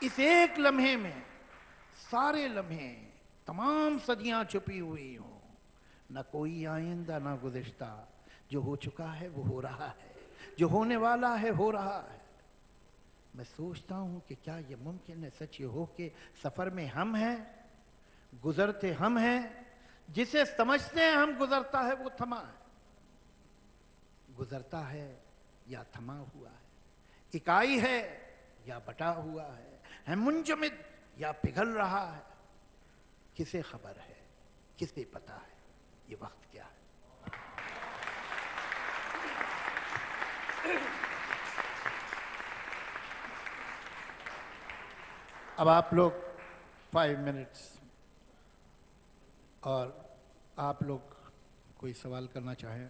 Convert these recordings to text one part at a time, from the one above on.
इस एक लम्हे में सारे लम्हे, तमाम सदियां छुपी हुई हो, न कोई आइंदा ना गुज़िश्ता। जो हो चुका है वो हो रहा है, जो होने वाला है हो रहा है। मैं सोचता हूं कि क्या ये मुमकिन है, सच ये हो कि सफर में हम हैं, गुजरते हम हैं, जिसे समझते हैं हम गुजरता है वो थमा है, गुजरता है या थमा हुआ है, इकाई है या बटा हुआ है मुंजमद या पिघल रहा है। किसे खबर है, किसे पता है ये वक्त क्या है। अब आप लोग 5 मिनट्स, और आप लोग कोई सवाल करना चाहें।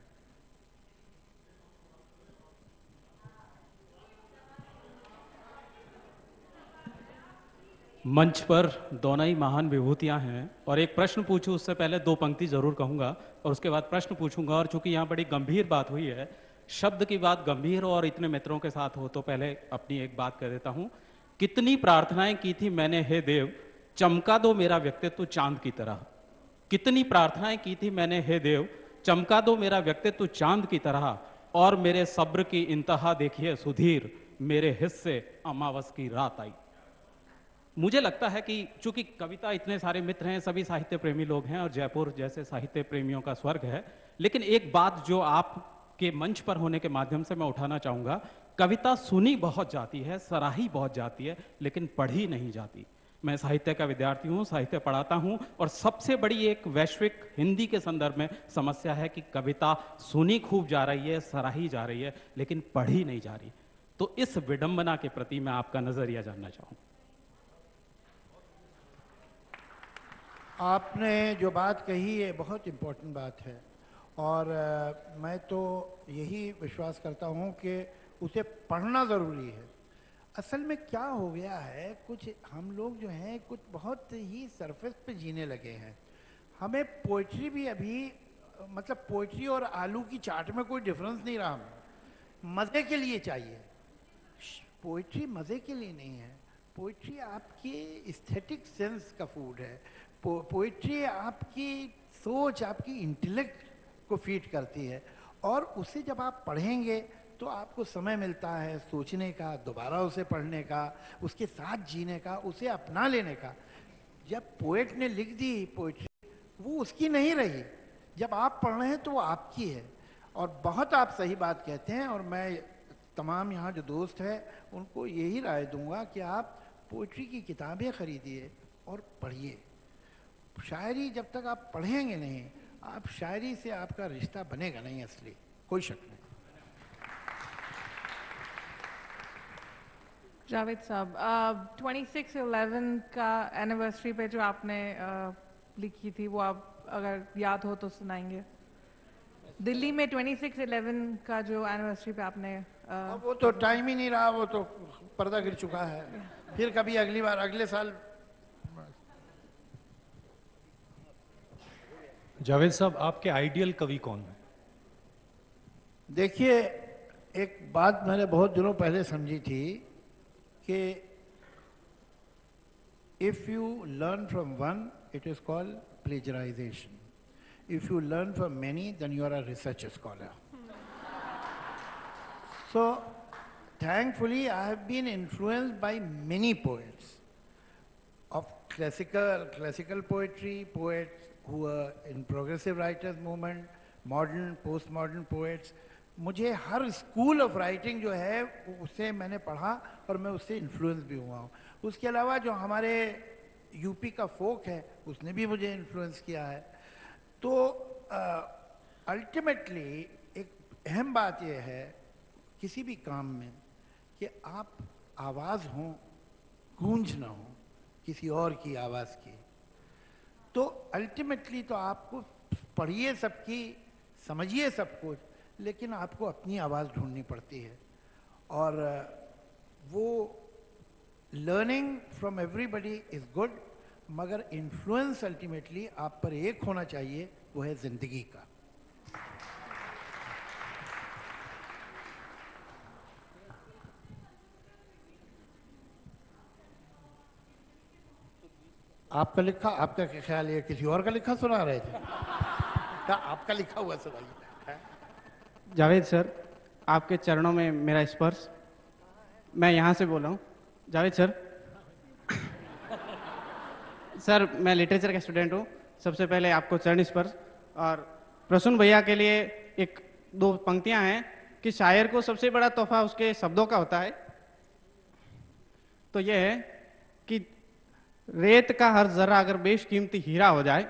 मंच पर दोनों ही महान विभूतियां हैं, और एक प्रश्न पूछूं उससे पहले दो पंक्ति जरूर कहूंगा और उसके बाद प्रश्न पूछूंगा। और चूंकि यहाँ बड़ी गंभीर बात हुई है, शब्द की बात गंभीर हो और इतने मित्रों के साथ हो, तो पहले अपनी एक बात कह देता हूं। कितनी प्रार्थनाएं की थी मैंने, हे देव चमका दो मेरा व्यक्तित्व चांद की तरह। कितनी प्रार्थनाएं की थी मैंने, हे देव चमका दो मेरा व्यक्तित्व चांद की तरह। और मेरे सब्र की इंतहा देखिए सुधीर, मेरे हिस्से अमावस की रात आई। मुझे लगता है कि चूंकि कविता, इतने सारे मित्र हैं, सभी साहित्य प्रेमी लोग हैं और जयपुर जैसे साहित्य प्रेमियों का स्वर्ग है, लेकिन एक बात जो आपके मंच पर होने के माध्यम से मैं उठाना चाहूंगा, कविता सुनी बहुत जाती है, सराही बहुत जाती है, लेकिन पढ़ी नहीं जाती। मैं साहित्य का विद्यार्थी हूं, साहित्य पढ़ाता हूं, और सबसे बड़ी एक वैश्विक हिंदी के संदर्भ में समस्या है कि कविता सुनी खूब जा रही है, सराही जा रही है, लेकिन पढ़ी नहीं जा रही। तो इस विडंबना के प्रति मैं आपका नजरिया जानना चाहूंगा। आपने जो बात कही है बहुत इम्पोर्टेंट बात है, और मैं तो यही विश्वास करता हूँ कि उसे पढ़ना ज़रूरी है। असल में क्या हो गया है, कुछ हम लोग जो हैं कुछ बहुत ही सरफेस पे जीने लगे हैं। हमें पोइट्री भी अभी, मतलब पोइट्री और आलू की चाट में कोई डिफरेंस नहीं रहा हमें। मज़े के लिए चाहिए। पोइट्री मज़े के लिए नहीं है, पोइट्री आपके एस्थेटिक सेंस का फूड है। पोइट्री आपकी सोच, आपकी इंटेलेक्ट को फीड करती है, और उसे जब आप पढ़ेंगे तो आपको समय मिलता है सोचने का, दोबारा उसे पढ़ने का, उसके साथ जीने का, उसे अपना लेने का। जब पोएट ने लिख दी पोइट्री, वो उसकी नहीं रही। जब आप पढ़ रहे हैं तो वो आपकी है। और बहुत आप सही बात कहते हैं, और मैं तमाम यहाँ जो दोस्त हैं उनको यही राय दूंगा कि आप पोइट्री की किताबें खरीदिए और पढ़िए। शायरी जब तक आप पढ़ेंगे नहीं, आप शायरी से आपका रिश्ता बनेगा नहीं असली, कोई शक नहीं। जावेद साहब, 26/11 का एनिवर्सरी पे जो आपने लिखी थी, वो आप अगर याद हो तो सुनाएंगे। दिल्ली में 26/11 का जो एनिवर्सरी पे आपने अब वो तो टाइम ही नहीं रहा, वो तो पर्दा गिर चुका है। फिर कभी अगली बार, अगले साल। जावेद साहब, आपके आइडियल कवि कौन है? देखिए, एक बात मैंने बहुत दिनों पहले समझी थी कि if you learn from one it is called plagiarisation, if you learn from many then you are a research scholar. So thankfully I have been influenced by many poets of classical poetry, poets who were in progressive writers movement, modern, postmodern poets. मुझे हर school of writing जो है उससे मैंने पढ़ा और मैं उससे influence भी हुआ हूँ। उसके अलावा जो हमारे यूपी का फोक है उसने भी मुझे इन्फ्लुएंस किया है। तो अल्टीमेटली एक अहम बात यह है किसी भी काम में कि आप आवाज़ हो, गूंज ना हो किसी और की आवाज़ की। तो अल्टीमेटली तो आपको पढ़िए सबकी, समझिए सब कुछ, लेकिन आपको अपनी आवाज़ ढूंढनी पड़ती है। और वो learning from everybody is good, मगर इन्फ्लुएंस अल्टीमेटली आप पर एक होना चाहिए, वो है ज़िंदगी का। आपका लिखा, आपका क्या ख्याल है किसी और का लिखा सुना रहे थे? क्या आपका लिखा हुआ सुनाइए। जावेद सर, आपके चरणों में मेरा स्पर्श। मैं यहाँ से बोल रहा हूँ। जावेद सर, सर मैं लिटरेचर का स्टूडेंट हूँ। सबसे पहले आपको चरण स्पर्श। और प्रसून भैया के लिए एक दो पंक्तियाँ हैं कि शायर को सबसे बड़ा तोहफा उसके शब्दों का होता है। तो यह है कि रेत का हर जर्रा अगर बेशकीमती हीरा हो जाए,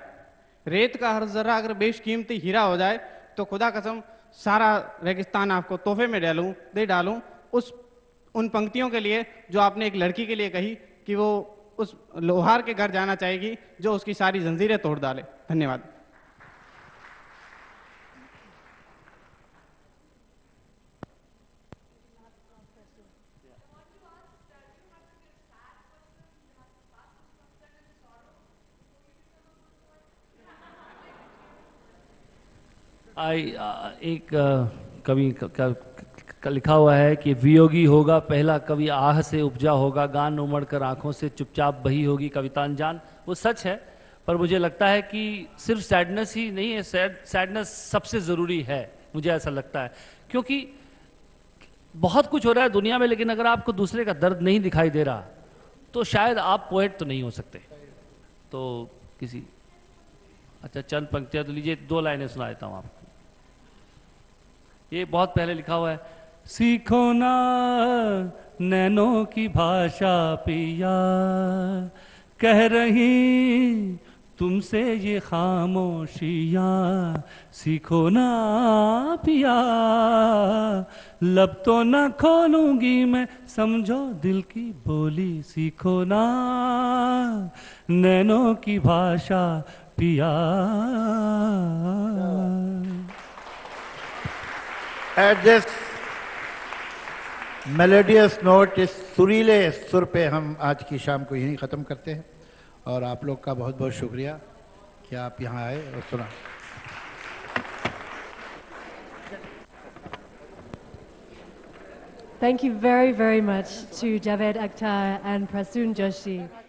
रेत का हर जर्रा अगर बेशकीमती हीरा हो जाए, तो खुदा कसम सारा रेगिस्तान आपको तोहफे में दे डालूं। उन पंक्तियों के लिए जो आपने एक लड़की के लिए कही कि वो उस लोहार के घर जाना चाहेगी जो उसकी सारी जंजीरें तोड़ डाले। धन्यवाद। एक कवि का लिखा हुआ है कि वियोगी होगा पहला कवि आह से उपजा होगा, गान उमड़ कर आंखों से चुपचाप बही होगी कविता अनजान। वो सच है, पर मुझे लगता है कि सिर्फ सैडनेस ही नहीं है, सैडनेस सबसे ज़रूरी है, मुझे ऐसा लगता है। क्योंकि बहुत कुछ हो रहा है दुनिया में, लेकिन अगर आपको दूसरे का दर्द नहीं दिखाई दे रहा तो शायद आप पोएट तो नहीं हो सकते। तो किसी अच्छा चंद पंक्तियाँ तो लीजिए, 2 लाइनें सुना देता हूँ आपको। ये बहुत पहले लिखा हुआ है। सीखो ना नैनों की भाषा पिया, कह रही तुमसे ये खामोशियाँ, सीखो ना पिया, लब तो ना खोलूंगी मैं, समझो दिल की बोली, सीखो ना नैनों की भाषा पिया। एट दिस मेलोडियस नोट, इस सुरीले सुर पे हम आज की शाम को यहीं ख़त्म करते हैं। और आप लोग का बहुत बहुत शुक्रिया कि आप यहाँ आए और सुना। Thank you very, very much to Javed Akhtar and Prasoon Joshi.